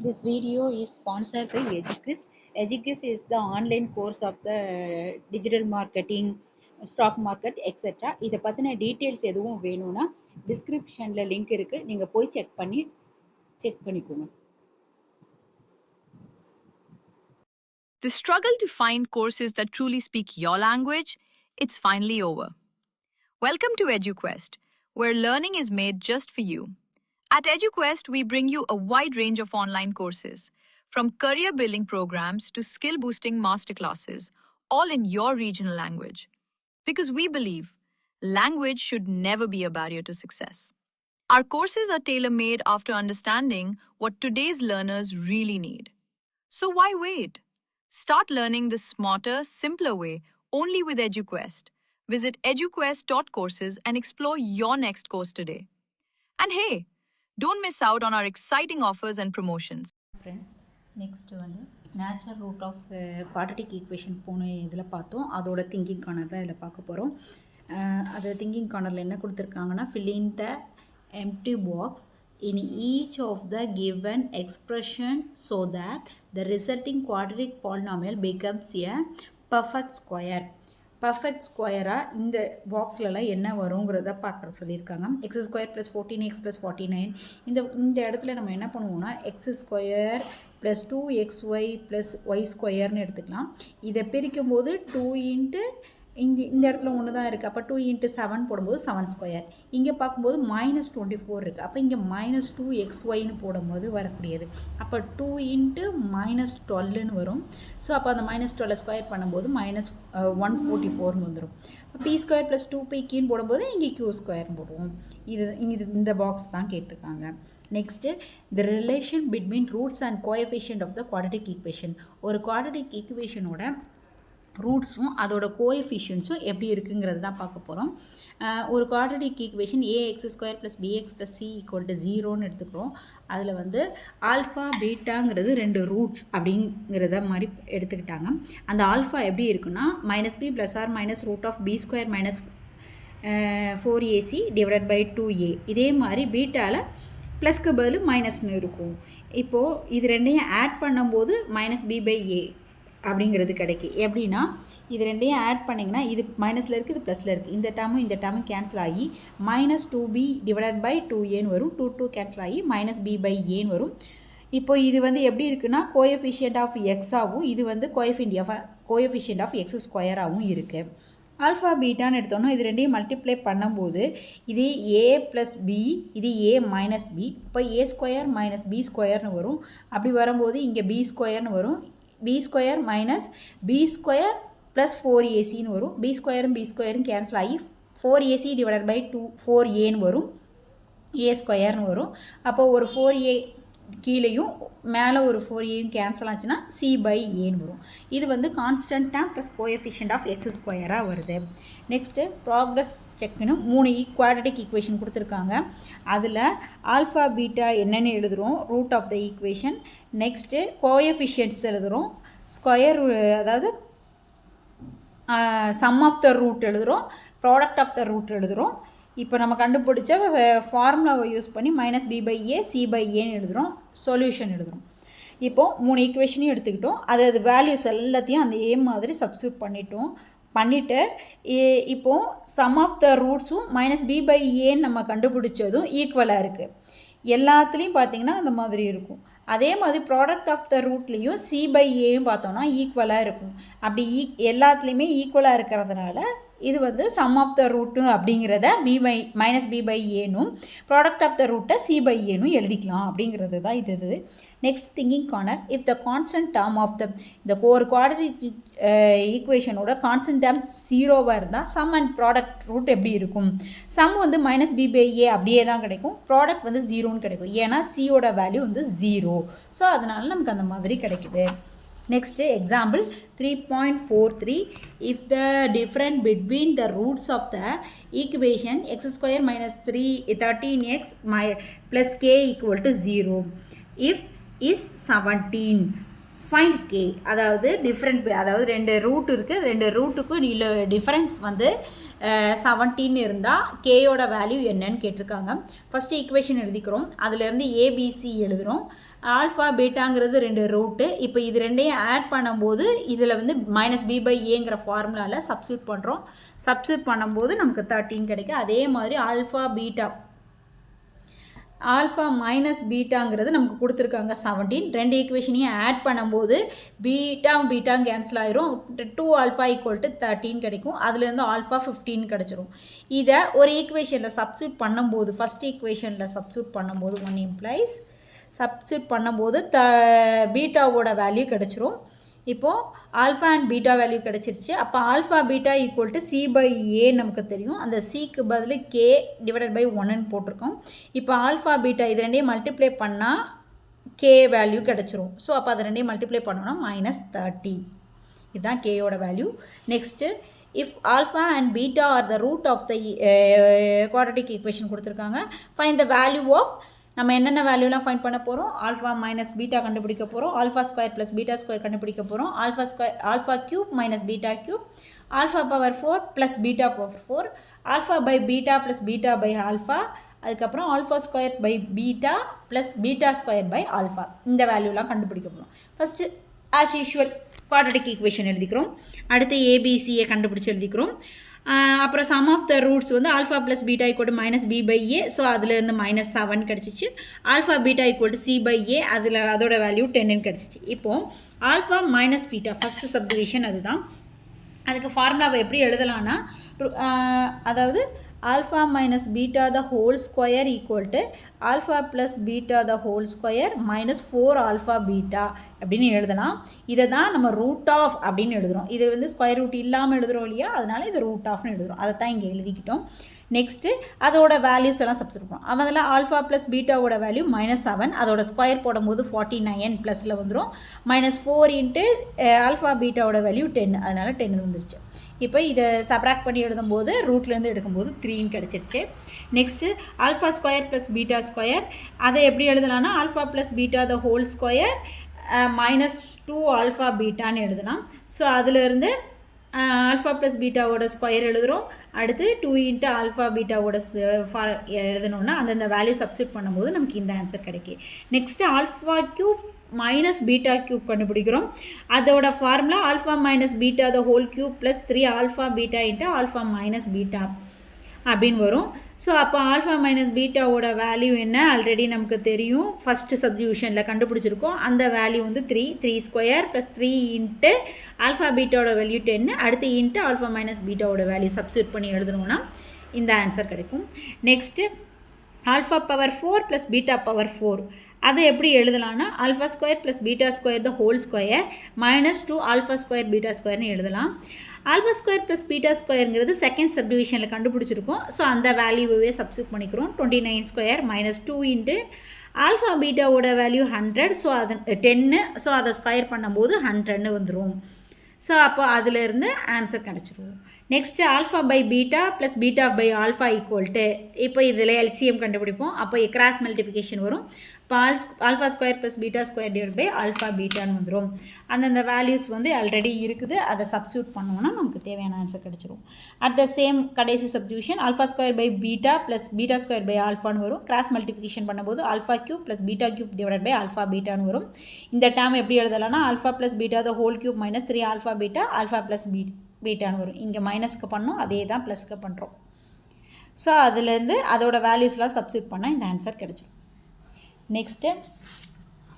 This video is sponsored by Eduquiz. Eduquiz is the online course of the digital marketing, stock market, etc. இதை பற்றின details எதுவும் வேணும்னா டிஸ்கிரிப்ஷனில் link இருக்குது, நீங்கள் போய் செக் பண்ணிக்கோங்க. The struggle to find courses that truly speak your language, it's finally over. Welcome to EduQuest, where learning is made just for you. At EduQuest, we bring you a wide range of online courses, from career building programs to skill boosting masterclasses, all in your regional language. Because we believe language should never be a barrier to success. Our courses are tailor made after understanding what today's learners really need. So why wait? Start learning the smarter, simpler way only with EduQuest. Visit eduquest.courses and explore your next course today. And hey, don't miss out on our exciting offers and promotions. Friends, next வந்து natural root of quadratic equation போன இதில் பார்த்தோம். அதோட thinking corner தான் இதில் பார்க்க போகிறோம். அது திங்கிங் கார்னரில் என்ன கொடுத்துருக்காங்கன்னா, fill in the empty box in each of the given expression so that the resulting quadratic polynomial becomes a perfect square. Perfect ஸ்கொயராக இந்த பாக்ஸ்லலாம் என்ன வருங்கிறத பார்க்குற சொல்லியிருக்காங்க. X square plus 14x plus 49. இந்த இடத்துல நம்ம என்ன பண்ணுவோம்னா, x square plus 2xy plus y ஸ்கொயர்னு எடுத்துக்கலாம். இதை பிரிக்கும் போது 2 இன்ட்டு இந்த இடத்துல ஒன்று தான் இருக்குது. அப்போ 2 இன்ட்டு 7 போடும்போது 7 ஸ்கொயர். இங்கே பார்க்கும்போது -24 இருக்குது. அப்போ இங்கே -2xyன்னு போடும்போது வரக்கூடியது. அப்போ 2 இன்ட்டு -12ன்னு வரும். ஸோ அப்போ அந்த -12 ஸ்கொயர் பண்ணும்போது -144ன்னு வந்துடும். பி ஸ்கொயர் ப்ளஸ் 2pன்னு போடும்போது இங்கே q ஸ்கொயர்னு போடுவோம். இந்த பாக்ஸ் தான் கேட்டிருக்காங்க. Next the relation between roots and coefficient of the quadratic equation. ஒரு குவாட்ரட்டிக் ஈக்குவேஷனோட ரூட்ஸும் அதோட கோஎஃபிஷியன்ஸும் எப்படி இருக்குங்கிறது தான் பார்க்க போகிறோம். ஒரு quadratic equation ax square plus bx plus c = 0ன்னு எடுத்துக்கிறோம். அதில் வந்து ஆல்ஃபா பீட்டாங்கிறது 2 ரூட்ஸ் அப்படிங்கிறத மாதிரி எடுத்துக்கிட்டாங்க. அந்த ஆல்ஃபா எப்படி இருக்குன்னா, -b plus or minus root of b square minus 4ac divided by 2a. இதே மாதிரி பீட்டாவில் ப்ளஸ்க்கு பதில் மைனஸ்னு இருக்கும். இப்போது இது ரெண்டையும் ஆட் பண்ணும்போது -b/a அப்படிங்கிறது கிடைக்கும். எப்படின்னா, இது ரெண்டையும் ஆட் பண்ணிங்கன்னா, இது மைனஸில் இருக்குது, இது ப்ளஸில் இருக்குது. இந்த டேர்மும் கேன்சல் ஆகி -2b டிவைடட் பை 2aன்னு வரும். 2 கேன்சல் ஆகி -b/aன்னு வரும். இப்போ இது வந்து எப்படி இருக்குன்னா, கோஎஃபிஷியன்ட் ஆஃப் எக்ஸாகவும் இது வந்து கோஎஃபிஷியன்ட் ஆஃப் எக்ஸ் ஸ்கொயராகவும் இருக்குது. ஆல்ஃபா பீட்டான்னு எடுத்தோன்னா, இது ரெண்டையும் மல்டிப்ளை பண்ணும்போது இது a ப்ளஸ் b, இது a மைனஸ் b. இப்போ a ஸ்கொயர் மைனஸ் b ஸ்கொயர்னு வரும். அப்படி வரும்போது இங்கே b ஸ்கொயர்னு வரும். b square minus b square plus 4ac வரும். b ஸ்கொயரும் கேன்சல் ஆகி 4ac டிவைடட் பை 4aன்னு வரும். a ஸ்கொயர்னு வரும். அப்போ ஒரு 4a கீழேயும் மேலே ஒரு 4aயும் கேன்சல் ஆச்சுன்னா c/aன்னு வரும். இது வந்து constant term plus coefficient of x ஸ்கொயராக வருது. நெக்ஸ்ட்டு ப்ராக்ரஸ் செக்னு 3 குவாட்ரட்டிக் ஈக்குவேஷன் கொடுத்துருக்காங்க. அதில் ஆல்ஃபா பீட்டா என்னென்னு எழுதுகிறோம், root of the equation. Next coefficients எழுதுகிறோம், ஸ்கொயர் அதாவது சம் ஆஃப் த ரூட் எழுதுகிறோம், ப்ராடக்ட் ஆஃப் த ரூட் எழுதுகிறோம். இப்போ நம்ம கண்டுபிடிச்ச ஃபார்முலாவை யூஸ் பண்ணி -b/a c/aன்னு எழுதுகிறோம், சொல்யூஷன் எழுதுகிறோம். இப்போது 3 ஈக்குவேஷனையும் எடுத்துக்கிட்டோம். அது வேல்யூஸ் எல்லாத்தையும் அந்த ஏ மாதிரி சப்ஸ்டியூட் பண்ணிவிட்டு இப்போது சம் ஆஃப் த ரூட்ஸும் -b/aன்னு நம்ம கண்டுபிடிச்சதும் ஈக்குவலாக இருக்குது. எல்லாத்துலேயும் பார்த்திங்கன்னா அந்த மாதிரி இருக்கும். அதே மாதிரி ப்ராடக்ட் ஆஃப் த ரூட்லேயும் c/aயும் பார்த்தோன்னா ஈக்குவலாக இருக்கும். அப்படி எல்லாத்துலேயுமே ஈக்குவலாக இருக்கிறதுனால இது வந்து சம் ஆஃப் த ரூட்டு அப்படிங்கிறத -b/aனும் ப்ராடக்ட் ஆஃப் த ரூட்டை c/aனும் எழுதிக்கலாம் அப்படிங்கிறது தான் இது. Next thinking corner, if the constant term of இந்த ஒரு குவாட்ரட்டிக் ஈக்குவேஷனோட கான்ஸ்டன்ட் டேர்ம் 0வாக இருந்தால் சம் அண்ட் ப்ராடக்ட் ரூட் எப்படி இருக்கும்? சம் வந்து -b/a அப்படியே தான் கிடைக்கும், ப்ராடக்ட் வந்து 0ன்னு கிடைக்கும். ஏன்னா சியோட வேல்யூ வந்து 0. ஸோ அதனால் நமக்கு அந்த மாதிரி கிடைக்குது. Next example 3.43, if the difference between the roots of the equation x square minus 13x plus k equal to 0 if is 17, find k. அதாவது டிஃப்ரெண்ட், அதாவது 2 ரூட் இருக்குது, 2 ரூட்டுக்கும் டிஃப்ரென்ஸ் வந்து 17 இருந்தால் கேயோட வேல்யூ என்னன்னு கேட்டிருக்காங்க. ஃபஸ்ட்டு ஈக்குவேஷன் எழுதிக்கிறோம். அதுலேருந்து ஏபிசி எழுதுகிறோம். ஆல்ஃபா பீட்டாங்கிறது 2 ரூட்டு. இப்போ இது ரெண்டையும் ஆட் பண்ணும்போது இதில் வந்து -b/aங்கிற ஃபார்முலாவில் சப்ஸ்டியூட் பண்ணுறோம். சப்ஸ்டியூட் பண்ணும்போது நமக்கு 13 கிடைக்கும். அதே மாதிரி ஆல்ஃபா மைனஸ் பீட்டாங்கிறது நமக்கு கொடுத்துருக்காங்க 17. 2 ஈக்குவேஷனையும் ஆட் பண்ணும்போது பீட்டா கேன்சல் ஆயிரும். 2 ஆல்ஃபா = 13 கிடைக்கும். அதுலேருந்து ஆல்ஃபா 15 கிடச்சிரும். இதை ஒரு ஈக்குவேஷனில் சப்ஸ்டியூட் பண்ணும்போது ஃபஸ்ட் ஈக்குவேஷனில் சப்ஸ்டியூட் பண்ணும்போது 1 implies சப்ஸ்டியூட் பண்ணும்போது பீட்டாவோட வேல்யூ கிடச்சிரும். இப்போது ஆல்ஃபா அண்ட் பீட்டா வேல்யூ கிடச்சிருச்சு. அப்போ ஆல்ஃபா பீட்டா = c/a நமக்கு தெரியும். அந்த சிக்கு பதில் k/1ன்னு போட்டிருக்கோம். இப்போ ஆல்ஃபா பீட்டா இது ரெண்டையும் மல்டிப்ளை பண்ணால் k வேல்யூ கிடச்சிரும். ஸோ அப்போ அது ரெண்டையும் மல்டிப்ளை பண்ணோன்னா -30. இதுதான் கேயோட value. Next if alpha and beta are the root of the quadratic equation கொடுத்துருக்காங்க. find the value of நம்ம என்னென்ன வேல்யூலாம் ஃபைண்ட் பண்ண போகிறோம்? ஆல்ஃபா மைனஸ் பீட்டா கண்டுபிடிக்க போகிறோம். Alpha square plus beta square கண்டுபிடிக்க போகிறோம். Alpha cube minus beta cube, alpha power 4 plus beta power 4, alpha by beta plus beta by alpha, அதுக்கப்புறம் alpha square by beta plus beta square by alpha. இந்த வேல்யூலாம் கண்டுபிடிக்க போகிறோம். First as usual quadratic equation எழுதிக்கிறோம். அடுத்து ஏபிசியை கண்டுபிடிச்சி எழுதிக்கிறோம். அப்புறம் சம் ஆஃப் த ரூட்ஸ் வந்து alpha plus beta = -b/a. So அதுலேருந்து -7 கிடச்சிச்சு. Alpha beta = c/a. அதோட வேல்யூ 10ன்னு கிடச்சிச்சு. இப்போது alpha minus beta first subdivision அதுதான். அதுக்கு ஃபார்முலாவை எப்படி எழுதலான்னா அதாவது alpha minus beta the whole square = alpha plus beta the whole square -4 alpha beta அப்படின்னு எழுதலாம். இதை தான் நம்ம ரூட் ஆஃப் அப்படின்னு எழுதுகிறோம். இது வந்து ஸ்கொயர் ரூட் இல்லாமல் எழுதுகிறோம் இல்லையா, அதனால் இது ரூட் ஆஃப்னு எழுதுகிறோம். அதை தான் இங்கே எழுதிக்கிட்டோம். நெக்ஸ்ட்டு அதோட வேல்யூஸ் எல்லாம் சப்ஸ்டியூட் பண்ணுவோம். அதில் ஆல்ஃபா ப்ளஸ் பீட்டாவோட வேல்யூ -7, அதோட ஸ்கொயர் போடும்போது 49 ப்ளஸில் வந்துடும். -4 ஆல்ஃபா பீட்டாவோட வேல்யூ 10, அதனால் 10 வந்துருச்சு. இப்போ இதை சப்ராக்ட் பண்ணி எழுதும்போது ரூட்லேருந்து எடுக்கும்போது 3ன்னு கிடச்சிருச்சு. Next alpha square plus beta square, அதை எப்படி எழுதலாம்னா alpha plus beta the whole square -2 alpha பீட்டான்னு எழுதலாம். ஸோ அதிலிருந்து ஆல்ஃபா ப்ளஸ் பீட்டாவோட ஸ்கொயர் எழுதுகிறோம். அடுத்து 2 ஆல்ஃபா பீட்டாவோட எழுதணுன்னா அந்தந்த வேல்யூ சப்ஸ்டியூட் பண்ணும்போது நமக்கு இந்த ஆன்சர் கிடைக்கும். Next alpha cube minus beta cube கண்டுபிடிக்கிறோம். அதோட formula alpha minus beta the whole cube plus 3 alpha beta alpha minus beta அப்படின்னு வரும். ஸோ அப்போ ஆல்ஃபா மைனஸ் பீட்டாவோட வேல்யூ என்ன ஆல்ரெடி நமக்கு தெரியும். ஃபஸ்ட்டு சப்டிவிஷனில் கண்டுபிடிச்சிருக்கோம். அந்த வேல்யூ வந்து 3 ஸ்கொயர் ப்ளஸ் 3 ஆல்ஃபா பீட்டாவோட வேல்யூ 10, அடுத்து ஆல்ஃபா மைனஸ் பீட்டாவோட வேல்யூ சப்ஸ்டியூட் பண்ணி எழுதணும்னா இந்த ஆன்சர் கிடைக்கும். Next alpha power 4 plus beta power 4, அதை எப்படி எழுதலாம்னா alpha square plus beta square the whole square -2 alpha square beta ஸ்கொயர்னு எழுதலாம். ஆல்ஃபா ஸ்கொயர் ப்ளஸ் பீட்டா ஸ்கொயருங்கிறது செகண்ட் சப்டிவிஷனில் கண்டுபிடிச்சிருக்கோம். ஸோ அந்த வேல்யூவே சப்ஸ்டியூட் பண்ணிக்கிறோம். 29 ஸ்கொயர் -2 ஆல்ஃபா பீட்டாவோட வேல்யூ 100, ஸோ அது 10, ஸோ அதை ஸ்கொயர் பண்ணும்போது 100ன்னு வந்துடும். ஸோ அப்போ அதிலேருந்து ஆன்சர் கிடச்சிரும். Next alpha by beta plus beta by alpha இப்போ இதில் எல்சிஎம் கண்டுபிடிப்போம். அப்போ கிராஸ் மல்டிப்ளிகேஷன் வரும். இப்போ alpha square plus beta square divide by alpha பீட்டான்னு வந்துடும். அந்தந்த வேல்யூஸ் வந்து ஆல்ரெடி இருக்குது. அதை சப்ஸ்டியூட் பண்ணோன்னா நமக்கு தேவையான ஆன்சர் கிடச்சிரும். அட் த சேம் கடைசி substitution alpha square by beta plus beta square by ஆல்ஃபான்னு வரும். கிராஸ் மல்டிப்ளிகேஷன் பண்ணும்போது alpha cube plus beta cube divide by alpha பீட்டான்னு வரும். இந்த டேர்ம் எப்படி எழுதலாம்னா alpha plus beta the whole cube -3 alpha beta alpha plus பீட்டான்னு வரும். இங்கே மைனஸ்க்கு பண்ணோம், அதே தான் ப்ளஸ்க்கு பண்ணுறோம். ஸோ அதுலேருந்து அதோட வேல்யூஸ்லாம் சப்ஸ்டியூட் பண்ணால் இந்த ஆன்சர் கிடச்சிடும். நெக்ஸ்ட்டு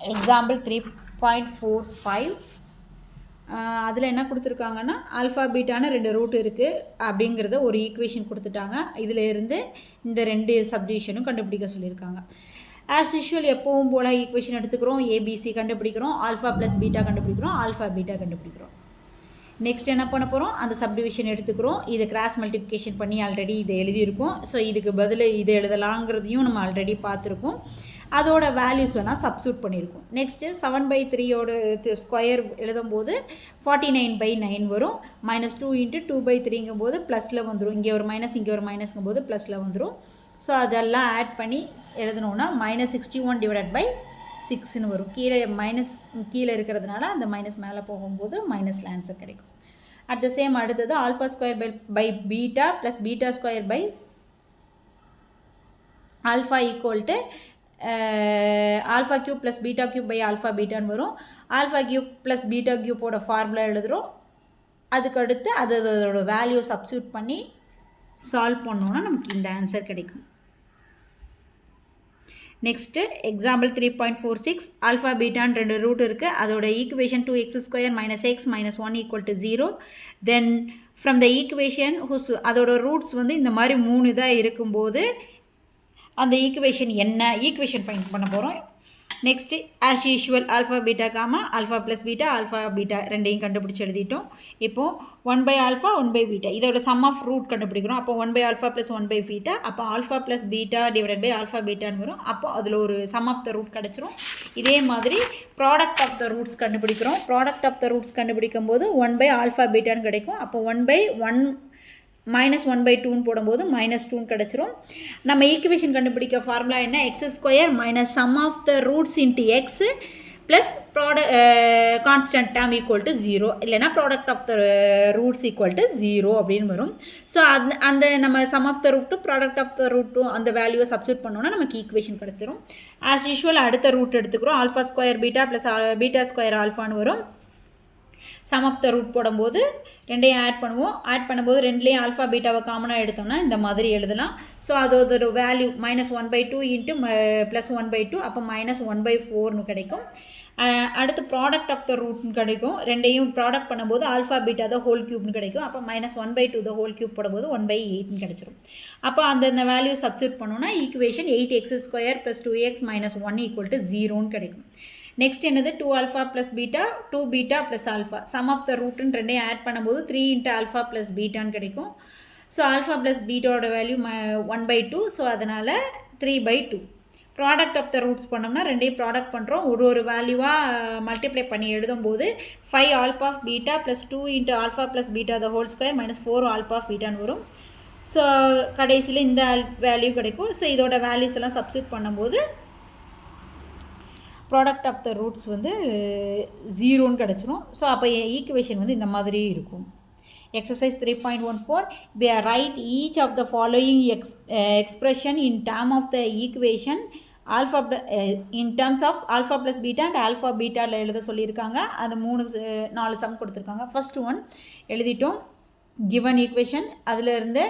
எக்ஸாம்பிள் 3.45, அதில் என்ன கொடுத்துருக்காங்கன்னா ஆல்ஃபா பீட்டான 2 ரூட் இருக்குது அப்படிங்கிறத ஒரு ஈக்குவேஷன் கொடுத்துட்டாங்க. இதில் இருந்து இந்த 2 சப்டிவிஷனும் கண்டுபிடிக்க சொல்லியிருக்காங்க. ஆஸ் யூஷுவல் எப்பவும் போல் ஈக்குவேஷன் எடுத்துக்கிறோம். ஏபிசி கண்டுபிடிக்கிறோம், ஆல்ஃபா ப்ளஸ் பீட்டா கண்டுபிடிக்கிறோம், ஆல்ஃபா பீட்டா கண்டுபிடிக்கிறோம். நெக்ஸ்ட் என்ன பண்ண போகிறோம், அந்த சப்டிவிஷன் எடுத்துக்கிறோம். இது கிராஸ் மல்டிப்ளிகேஷன் பண்ணி ஆல்ரெடி இதை எழுதியிருக்கோம். ஸோ இதுக்கு பதில் இது எழுதலாங்கிறதையும் நம்ம ஆல்ரெடி பார்த்துருக்கோம். அதோட வேல்யூஸ் வேணால் சப்ஸ்டியூட் பண்ணியிருக்கோம். நெக்ஸ்ட்டு 7/3யோட ஸ்கொயர் எழுதும்போது 49/9 வரும். -2 2/3ங்கும் போது ப்ளஸில் வந்துடும். இங்கே ஒரு மைனஸ் இங்கே ஒரு மைனஸ்ங்கும் போது ப்ளஸில் வந்துடும். ஸோ அதெல்லாம் ஆட் பண்ணி எழுதணுன்னா -61/6ன்னு வரும். கீழே இருக்கிறதுனால அந்த மைனஸ் மேலே போகும்போது மைனஸில் ஆன்சர் கிடைக்கும். அட் த சேம் அடுத்தது alpha square by beta plus beta square by alpha equal to alpha cube plus beta cube by alpha பீட்டான்னு வரும். ஆல்ஃபா கியூப் ப்ளஸ் பீட்டா கியூப்போட ஃபார்முலா எழுதுகிறோம். அதுக்கடுத்து அதோட வேல்யூ சப்ஸ்டியூட் பண்ணி சால்வ் பண்ணோன்னா நமக்கு இந்த ஆன்சர் கிடைக்கும். நெக்ஸ்ட்டு எக்ஸாம்பிள் 3.46 ஆல்ஃபா பீட்டான்னு 2 ரூட் இருக்குது. அதோட equation 2x² - x - 1 = 0. Then from the equation அதோட ரூட்ஸ் வந்து இந்த மாதிரி 3 இதாக இருக்கும்போது அந்த ஈக்குவேஷன் என்ன ஈக்குவேஷன் ஃபைண்ட் பண்ண போகிறோம். Next as usual alpha beta gamma alpha plus beta alpha beta ரெண்டையும் கண்டுபிடிச்சி எழுதிட்டோம். இப்போது 1/α 1/β இதோட சம் ஆஃப் ரூட் கண்டுபிடிக்கிறோம். அப்போ 1/α + 1/β அப்போ alpha plus beta divided by alpha பீட்டான்னு வரும். அப்போ அதில் ஒரு சம் ஆஃப் த ரூட் கிடச்சிரும். இதே மாதிரி ப்ராடக்ட் ஆஃப் த ரூட்ஸ் கண்டுபிடிக்கிறோம். ப்ராடக்ட் ஆஃப் த ரூட்ஸ் கண்டுபிடிக்கும் போது 1/α பீட்டான்னு கிடைக்கும். அப்போ 1/1 -1/2ன்னு போடும்போது -2ன்னு கிடச்சிரும். நம்ம ஈக்குவேஷன் கண்டுபிடிக்க ஃபார்முலா என்ன x² - sum of the roots into x plus constant term equal to 0 இல்லைனா product of the roots equal to 0 அப்படின்னு வரும். ஸோ அந்த நம்ம சம் ஆஃப் த ரூட்டும் ப்ராடக்ட் ஆஃப் த ரூட்டும் அந்த வேல்யூவை சப்ஸ்டியூட் பண்ணோன்னா நமக்கு ஈக்குவேஷன் கிடைச்சிரும். ஆஸ் யூஷுவல் அடுத்த ரூட் எடுத்துக்கிறோம். Alpha square beta plus beta square ஆல்ஃபான்னு வரும். சம் ஆஃப் த ரூட் போடும்போது ரெண்டையும் ஆட் பண்ணுவோம். ஆட் பண்ணும்போது ரெண்டுலேயும் ஆல்ஃபா பீட்டாவை காமனாக எடுத்தோம்னா இந்த மாதிரி எழுதலாம். ஸோ அதோட வேல்யூ -1/2 இன்ட்டு +1/2 அப்போ -1/4ன்னு கிடைக்கும். அடுத்து ப்ராடக்ட் ஆஃப் த ரூட்னு கிடைக்கும். ரெண்டையும் ப்ராடக்ட் பண்ணும்போது ஆல்ஃபா பீட்டா த ஹோல் க்யூப்னு கிடைக்கும். அப்போ -1/2 த ஹோல் க்யூப் போடும்போது 1/8ன்னு கிடைச்சிரும். அப்போ அந்த வேல்யூ சப்ஸ்டியூட் பண்ணோன்னா ஈக்குவேஷன் 8x² + 2x - 1 = 0ன்னு கிடைக்கும். நெக்ஸ்ட் என்னது 2α + beta 2β + alpha sum of the ரூட்டுன்னு ரெண்டையும் ஆட் பண்ணும்போது 3 × ஆல்ஃபா + பீட்டான்னு கிடைக்கும். ஸோ ஆல்ஃபா ப்ளஸ் பீட்டாவோட வேல்யூ 1/2. ஸோ அதனால் 3/2. ப்ராடக்ட் ஆஃப் த ரூட்ஸ் பண்ணோம்னா ரெண்டையும் ப்ராடக்ட் பண்ணுறோம். ஒரு வேல்யூவாக மல்டிப்ளை பண்ணி எழுதும்போது 5α beta + 2 × alpha + beta the whole square - 4α பீட்டான்னு வரும். ஸோ கடைசியில் இந்த வேல்யூ கிடைக்கும். ஸோ இதோட வேல்யூஸ் எல்லாம் சப்ஸ்டியூட் பண்ணும்போது ப்ராடக்ட் ஆஃப் த ரூட்ஸ் வந்து 0ன்னு கிடச்சிரும். ஸோ அப்போ ஈக்குவேஷன் வந்து இந்த மாதிரி இருக்கும். Exercise 3.14 we write each of the following expression in term of the equation alpha in terms of alpha plus beta and alpha beta எழுத சொல்லியிருக்காங்க. அது 4 சம் கொடுத்துருக்காங்க. ஃபர்ஸ்ட் ஒன் எழுதிட்டோம். given equation அதில் இருந்து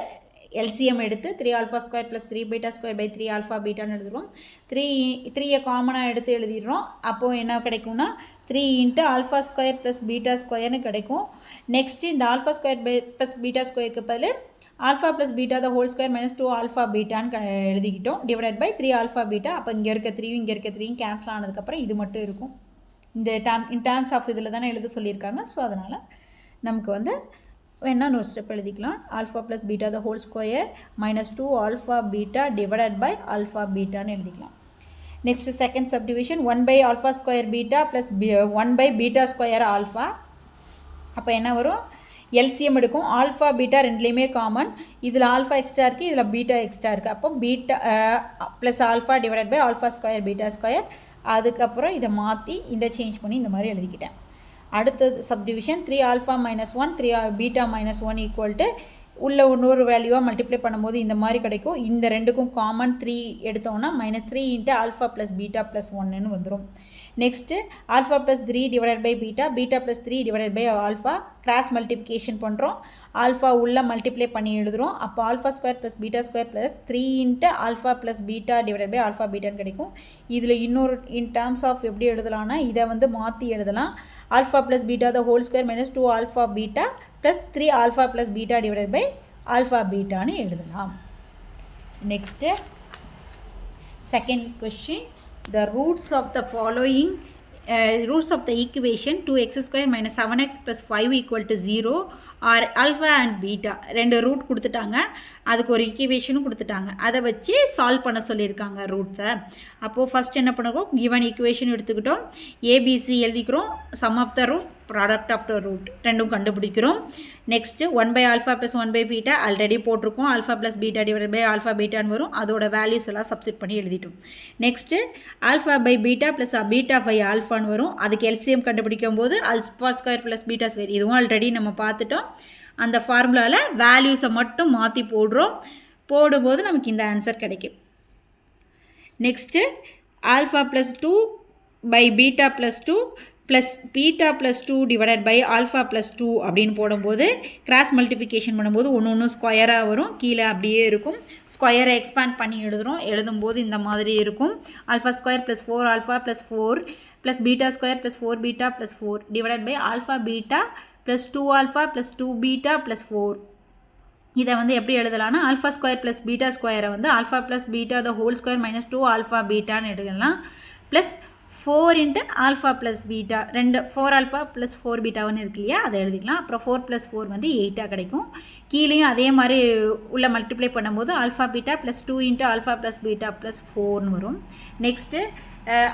எல்சிஎம் எடுத்து 3α² + 3β² / 3α பீட்டான்னு எழுதுகிறோம். 3 காமனாக எடுத்து எழுதிடுறோம். அப்போது என்ன கிடைக்கும்னா 3 × α² + β² கிடைக்கும். நெக்ஸ்ட்டு இந்த α² + β² பதில் alpha plus beta the whole square - 2α பீட்டான்னு எழுதிக்கிட்டோம். Divided by 3α beta. அப்போ இங்கே இருக்க 3 இங்கே இருக்க 3 கேன்சல் ஆனதுக்கப்புறம் இது மட்டும் இருக்கும். இந்த டேர்ம்ஸ் ஆஃப் இதில் தானே எழுத சொல்லியிருக்காங்க. ஸோ அதனால் நமக்கு வந்து வேணா ஒரு ஸ்டெப் எழுதிக்கலாம். Alpha plus beta the whole square -2α beta divided by alpha பீட்டான்னு எழுதிக்கலாம். Next second subdivision 1/α² beta plus 1/β² alpha. அப்போ என்ன வரும்? எல்சிஎம் எடுக்கும். ஆல்ஃபா பீட்டா ரெண்டுலேயுமே காமன். இதில் ஆல்ஃபா எக்ஸ்ட்ரா இருக்குது, இதில் பீட்டா எக்ஸ்ட்ரா இருக்குது. அப்போ beta plus alpha divided by α² β². அதுக்கப்புறம் இதை மாற்றி இன்டர்சேஞ்ச் பண்ணி இந்த மாதிரி எழுதிக்கிட்டேன். அடுத்தது சப்டிவிஷன் 3α - 1 3β - 1 = உள்ள இன்னொரு வேல்யூவாக மல்டிப்ளை பண்ணும்போது இந்த மாதிரி கிடைக்கும். இந்த ரெண்டுக்கும் காமன் 3 எடுத்தோன்னா -3 × ஆல்ஃபா ப்ளஸ் பீட்டா + 1ன்னு வந்துடும். Next alpha plus 3 divided by beta beta plus 3 divided by alpha cross multiplication பண்ணுறோம். ஆல்ஃபா உள்ளே மல்டிப்ளை பண்ணி எழுதுகிறோம். அப்போ α² + β² + 3 × alpha plus beta divided by alpha பீட்டான்னு கிடைக்கும். இதில் இன்னொரு இன் டேர்ம்ஸ் ஆஃப் எப்படி எழுதலாம்னா இதை வந்து மாற்றி எழுதலாம். Alpha plus beta the whole square - 2α beta plus 3α plus beta divided by alpha பீட்டான்னு எழுதலாம். Next second question the roots of the following roots of the equation 2x² - 7x + 5 = 0 are alpha and beta. ரெண்டு root கொடுத்துட்டாங்க. அதுக்கு ஒரு ஈக்குவேஷனும் கொடுத்துட்டாங்க. அதை வச்சு solve பண்ண சொல்லியிருக்காங்க ரூட்ஸை. அப்போது ஃபஸ்ட் என்ன பண்ணுறோம்? கிவன் ஈக்குவேஷன் எடுத்துக்கிட்டோம். ஏபிசி எழுதிக்கிறோம். Sum of the root product of the root ரெண்டும் கண்டுபிடிக்கிறோம். நெக்ஸ்ட்டு 1/α + 1/β ஆல்ரெடி போட்டிருக்கோம். α + β டிவைடட் பை α பீட்டான்னு வரும். அதோட வேல்யூஸ் எல்லாம் சப்ஸ்டிட் பண்ணி எழுதிட்டோம். நெக்ஸ்ட்டு α/β + β/ஆல்ஃபான்னு வரும். அதுக்கு எல்சிஎம் கண்டுபிடிக்கும் போது α² + β². இதுவும் ஆல்ரெடி நம்ம பார்த்துட்டோம். அந்த ஃபார்முலாவில் வேல்யூஸை மட்டும் மாற்றி போடும்போது நமக்கு இந்த ஆன்சர் கிடைக்கும். Next α + 2/β + 2 plus beta plus 2 divided by alpha plus 2 அப்படின்னு போடும்போது கிராஸ் மல்டிப்ளிகேஷன் பண்ணும்போது ஒன்று ஸ்கொயராக வரும். கீழே அப்படியே இருக்கும். ஸ்கொயரை எக்ஸ்பேண்ட் பண்ணி எழுதும்போது இந்த மாதிரி இருக்கும். α² + 4α + 4 plus β² + 4β + 4 divided by alpha beta plus 2α + 2β + 4. இதை வந்து எப்படி எழுதலாம்னா α² + β² வந்து α + β the whole square minus 2α βன்னு எழுதலாம். ப்ளஸ் 4 × α + β 4α + 4βன்னு இருக்கு இல்லையா, அதை எழுதிக்கலாம். அப்புறம் 4 + 4 வந்து 8 கிடைக்கும். கீழேயும் அதே மாதிரி உள்ள மல்டிப்ளை பண்ணும்போது α β + 2 × α + β + 4ன்னு வரும். நெக்ஸ்ட்டு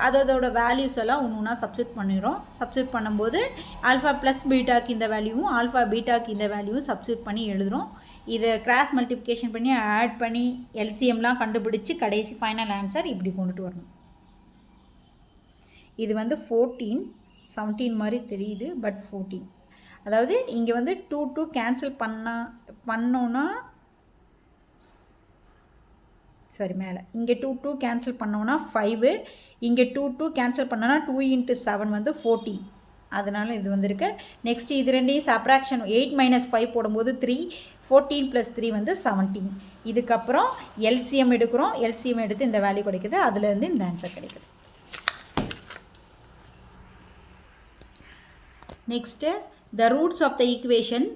அதோட வேல்யூஸ் எல்லாம் ஒன்று சப்ஸ்டிட் பண்ணிடுறோம். சப்ஸ்டிட் பண்ணும்போது α + βக்கு இந்த வேல்யூவும் α βக்கு இந்த வேல்யூவும் சப்ஸ்டிட் பண்ணி எழுதுகிறோம். இதை கிராஸ் மல்டிப்ளிகேஷன் பண்ணி ஆட் பண்ணி எல்சிஎம்லாம் கண்டுபிடிச்சி கடைசி ஃபைனல் ஆன்சர் இப்படி கொண்டுட்டு வரணும். இது வந்து 14 17 மாதிரி தெரியுது, பட் 14. அதாவது இங்கே வந்து 2 கேன்சல் பண்ணோன்னா சரி மேலே இங்கே 2 கேன்சல் பண்ணோன்னா 5, இங்கே 2 கேன்சல் பண்ணோன்னா 2 × 7 வந்து 14. அதனால் இது வந்துருக்கு. நெக்ஸ்ட்டு இது ரெண்டையும் சப்ராக்ஷன் 8 - 5 போடும்போது 3, 14 + 3 வந்து 17. இதுக்கப்புறம் எல்சிஎம் எடுக்கிறோம். எல்சிஎம் எடுத்து இந்த வேல்யூ கிடைக்குது. அதுலேருந்து இந்த ஆன்சர் கிடைக்குது. Next the roots of the equation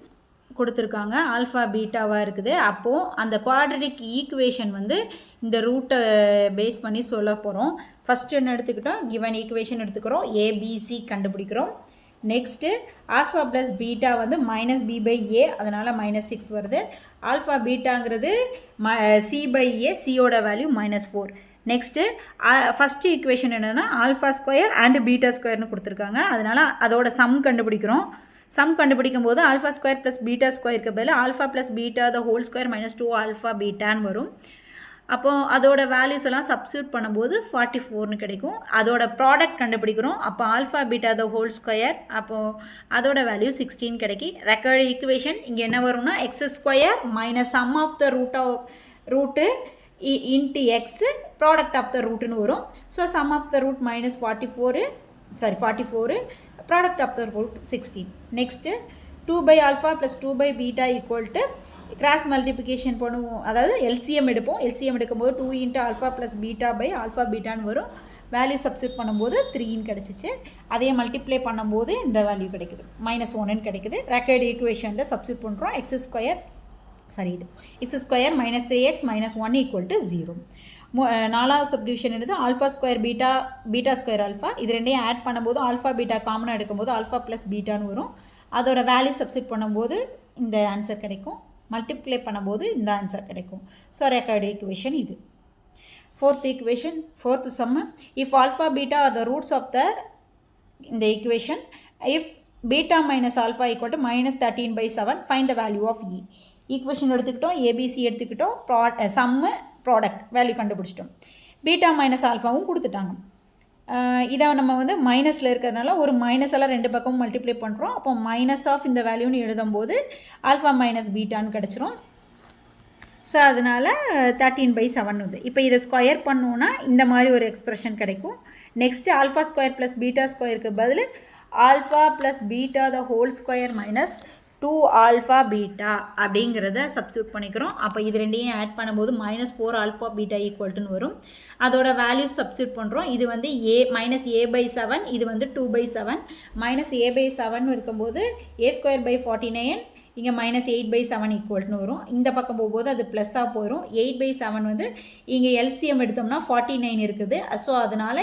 கொடுத்துருக்காங்க. ஆல்ஃபா பீட்டாவாக இருக்குது. அப்போது அந்த குவாட்ரட்டிக் ஈக்குவேஷன் வந்து இந்த ரூட்டை பேஸ் பண்ணி சொல்ல போகிறோம். ஃபஸ்ட்டு என்ன எடுத்துக்கிட்டோம், கிவன் ஈக்குவேஷன் எடுத்துக்கிறோம். ஏபிசி கண்டுபிடிக்கிறோம். நெக்ஸ்ட்டு ஆல்ஃபா ப்ளஸ் பீட்டா வந்து -b/a, அதனால் -6 வருது. ஆல்ஃபா பீட்டாங்கிறது c/a, சியோட வேல்யூ -4. நெக்ஸ்ட்டு ஃபஸ்ட்டு ஈக்குவேஷன் என்னென்னா α² அண்ட் β² கொடுத்துருக்காங்க. அதனால் அதோட சம் கண்டுபிடிக்கிறோம். சம் கண்டுபிடிக்கும் போது α² + β² பதில் α + β the whole square minus 2α βன்னு வரும். அப்போது அதோட வேல்யூஸ் எல்லாம் சப்ஸ்டியூட் பண்ணும்போது 44ன்னு கிடைக்கும். அதோட ப்ராடக்ட் கண்டுபிடிக்கிறோம். அப்போ alpha beta the whole square, அப்போது அதோட வேல்யூ 16 கிடைக்கும். ரெக்கார்டு ஈக்குவேஷன் இங்கே என்ன வரும்னா x² - sum of the root into x product of the rootன்னு வரும். So sum of the root -44 product of the root 16. Next 2/α + 2/β = cross multiplication பண்ணுவோம். அதாவது எல்சிஎம் எடுப்போம். எல்சிஎம் எடுக்கும்போது 2 × α + β/α βன்னு வரும். வேல்யூ சப்ஸ்டியூட் பண்ணும்போது 3ன்னு கிடச்சிச்சு. அதே மல்டிப்ளை பண்ணும்போது இந்த வேல்யூ கிடைக்குது, -1ன்னு கிடைக்குது. ரெக்கார்டு ஈக்குவேஷனில் சப்ஸ்டியூட் பண்ணுறோம். x² இது x² - 3x - 1 = 0. நாலாவது சப்டிவிஷன் என்னது α² β² ஆல்ஃபா. இது ரெண்டையும் ஆட் பண்ணும்போது ஆல்ஃபா பீட்டா காமனாக எடுக்கும்போது α + βன்னு வரும். அதோட வேல்யூ சப்ஸ்டியூட் பண்ணும்போது இந்த ஆன்சர் கிடைக்கும். மல்டிப்ளை பண்ணும்போது இந்த ஆன்சர் கிடைக்கும். ஸோ ரெக்கார்டு ஈக்குவேஷன் இது. Fourth sum, if alpha beta are the roots of the இந்த equation, if beta - alpha = -13/7, find the value of e. Equation எடுத்துக்கிட்டோம், ஏபிசி எடுத்துக்கிட்டோம், சம்மு ப்ராடக்ட் வேல்யூ கண்டுபிடிச்சிட்டோம். பீட்டா - ஆல்ஃபாவும் கொடுத்துட்டாங்க. இதை நம்ம வந்து மைனஸில் இருக்கிறதுனால ஒரு மைனஸ் எல்லாம் ரெண்டு பக்கமும் மல்டிப்ளை பண்ணுறோம். அப்போ மைனஸ் ஆஃப் இந்த வேல்யூன்னு எழுதும்போது ஆல்ஃபா - பீட்டான்னு கிடச்சிரும். ஸோ அதனால் 13/7 வந்து இப்போ இதை ஸ்கொயர் பண்ணோன்னா இந்த மாதிரி ஒரு எக்ஸ்ப்ரெஷன் கிடைக்கும். நெக்ஸ்ட்டு α² + β² பதில் alpha + beta the whole square minus 2α beta அப்படிங்கிறத சப்ஸ்டியூட் பண்ணிக்கிறோம். அப்போ இது ரெண்டையும் ஆட் பண்ணும்போது -4α பீட்டா ஈக்குவல்ட்டுன்னு வரும். அதோட வேல்யூஸ் சப்ஸ்டியூட் பண்ணுறோம். இது வந்து -a/7, இது வந்து 2/7. -a/7 இருக்கும்போது a²/49, இங்கே -8/7 ஈக்குவல்ட்னு வரும். இந்த பக்கம் போகும்போது அது ப்ளஸ்ஸாக போயிடும். 8/7 வந்து இங்கே எல்சிஎம் எடுத்தோம்னா 49 இருக்குது. ஸோ அதனால்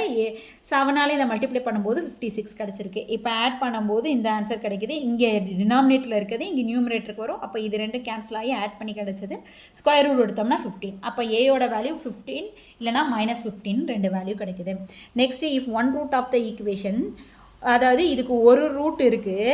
7ஆல் இதை மல்டிப்ளை பண்ணும்போது 56 கிடச்சிருக்கு. இப்போ ஆட் பண்ணும்போது இந்த ஆன்சர் கிடைக்கிது. இங்கே டினாமினேட்டரில் இருக்குது, இங்கே நியூமரேட்டருக்கு வரும். அப்போ இது ரெண்டு கேன்சல் ஆகி ஆட் பண்ணி கிடச்சிது. ஸ்கொயர் ரூட் எடுத்தோம்னா 15. அப்போ ஏயோட வேல்யூ 15 இல்லைனா -15 ரெண்டு வேல்யூ கிடைக்குது. Next if one root of the equation அதாவது இதுக்கு ஒரு ரூட் இருக்குது,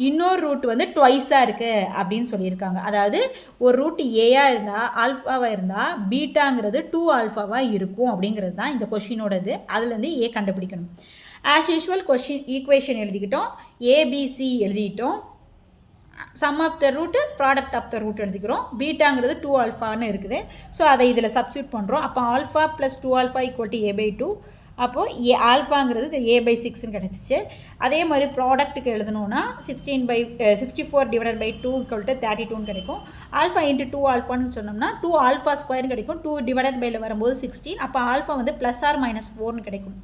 இன்னொரு ரூட் வந்து ட்வைஸாக இருக்குது அப்படின்னு சொல்லியிருக்காங்க. அதாவது ஒரு ரூட் ஏயாக இருந்தால் ஆல்ஃபாவாக இருந்தால் பீட்டாங்கிறது 2 ஆல்ஃபாவாக இருக்கும் அப்படிங்கிறது தான் இந்த கொஷினோடது. அதுலேருந்து ஏ கண்டுபிடிக்கணும். ஆஸ் யூஷுவல் கொஷின் ஈக்குவேஷன் எழுதிக்கிட்டோம், ஏபிசி எழுதிக்கிட்டோம், sum of the root product of the root எழுதிக்கிறோம். பீட்டாங்கிறது 2 ஆல்ஃபான்னு இருக்குது. ஸோ அதை இதில் சப்ஸ்டியூட் பண்ணுறோம். அப்போ alpha plus 2 alpha equal to A/2. அப்போது ஆல்ஃபாங்கிறது A/6ன்னு கிடச்சிச்சு. அதே மாதிரி ப்ராடக்ட்டுக்கு எழுதணுன்னா 64 டிவைடட் பை 2 ஈக்குவல் டு 32ன்னு கிடைக்கும். ஆல்ஃபா இன்ட்டு 2 ஆல்ஃபான்னு சொன்னோம்னா 2 ஆல்ஃபா ஸ்கொயர்னு கிடைக்கும். 2 டிவைடட் பையில் வரும்போது 16. அப்போ ஆல்ஃபா வந்து ப்ளஸ் ஆர் மைனஸ் 4ன்னு கிடைக்கும்.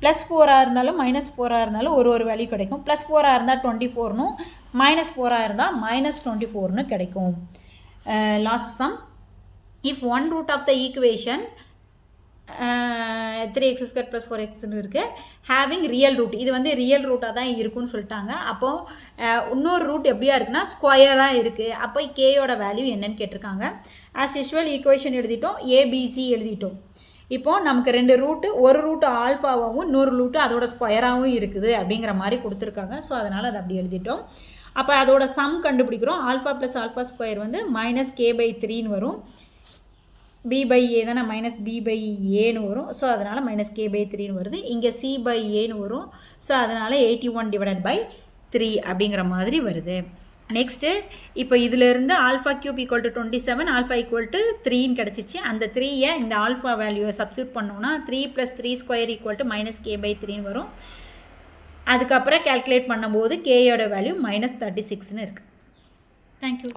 ப்ளஸ் 4ஆக இருந்தாலும் மைனஸ் 4ஆக இருந்தாலும் ஒரு வேல்யூ கிடைக்கும். ப்ளஸ் 4ஆக இருந்தால் 24னும், மைனஸ் 4ஆக இருந்தால் மைனஸ் 24னு கிடைக்கும். Last sum, if one root of the equation 3x² + 4xன்னு இருக்குது, ஹேவிங் ரியல் ரூட், இது வந்து ரியல் ரூட்டாக தான் இருக்குன்னு சொல்லிட்டாங்க. அப்போது இன்னொரு ரூட் எப்படியா இருக்குன்னா ஸ்கொயராக இருக்குது. அப்போ கேயோட வேல்யூ என்னன்னு கேட்டிருக்காங்க. ஆஸ் யூஷுவல் ஈக்குவேஷன் எழுதிட்டோம், ஏபிசி எழுதிட்டோம். இப்போது நமக்கு 2 ரூட்டு, ஒரு ரூட்டு ஆல்ஃபாவாகவும் இன்னொரு ரூட்டு அதோட ஸ்கொயராகவும் இருக்குது அப்படிங்கிற மாதிரி கொடுத்துருக்காங்க. ஸோ அதனால் அதை அப்படி எழுதிட்டோம். அப்போ அதோட சம் கண்டுபிடிக்கிறோம். ஆல்ஃபா ப்ளஸ் ஆல்ஃபா ஸ்கொயர் வந்து -k/3ன்னு வரும். b/a தானே, -b/aன்னு வரும். ஸோ அதனால் -k/3ன்னு வருது. இங்கே c/aன்னு வரும். ஸோ அதனால் 81 டிவைடட் பை 3 அப்படிங்கிற மாதிரி வருது. நெக்ஸ்ட்டு இப்போ இதிலிருந்து alpha cube equal to 27, alpha equal to 3ன்னு கிடச்சிச்சு. அந்த 3யை இந்த ஆல்ஃபா வேல்யூவை சப்ஸ்டியூட் பண்ணோம்னா 3 + 3 ஸ்கொயர் ஈக்குவல் டு -k/3ன்னு வரும். அதுக்கப்புறம் கேல்குலேட் பண்ணும்போது கேயோட வேல்யூ -36ன்னு இருக்குது. தேங்க்யூ.